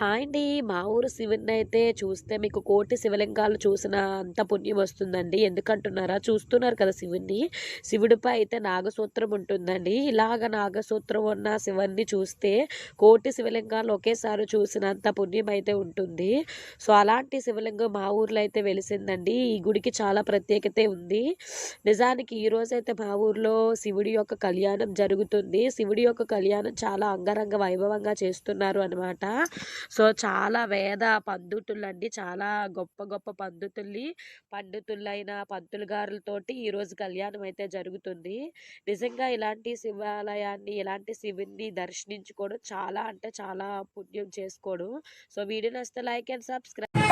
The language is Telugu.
హాయ్ అండి. మా ఊరు శివుడినైతే చూస్తే మీకు కోటి శివలింగాలు చూసిన అంత పుణ్యం వస్తుందండి. ఎందుకంటున్నారా? చూస్తున్నారు కదా శివుడిని. శివుడిపై అయితే నాగసూత్రం ఉంటుందండి. ఇలాగ నాగసూత్రం ఉన్న శివుడిని చూస్తే కోటి శివలింగాలు ఒకేసారి చూసినంత పుణ్యం అయితే ఉంటుంది. సో, అలాంటి శివలింగం మా ఊర్లో అయితే వెలిసిందండి. ఈ గుడికి చాలా ప్రత్యేకతే ఉంది. నిజానికి ఈరోజైతే మా ఊర్లో శివుడి యొక్క కళ్యాణం జరుగుతుంది. శివుడి యొక్క కళ్యాణం చాలా అంగరంగ వైభవంగా చేస్తున్నారు అనమాట. సో, చాలా వేద పండితులండి. చాలా గొప్ప గొప్ప పండితులైన పంతులు గారులతోటి ఈరోజు కళ్యాణం అయితే జరుగుతుంది. నిజంగా ఇలాంటి శివాలయాన్ని, ఇలాంటి శివుడిని దర్శించుకోవడం చాలా అంటే చాలా పుణ్యం చేసుకోవడం. సో, వీడియో నచ్చితే లైక్ అండ్ సబ్స్క్రైబ్.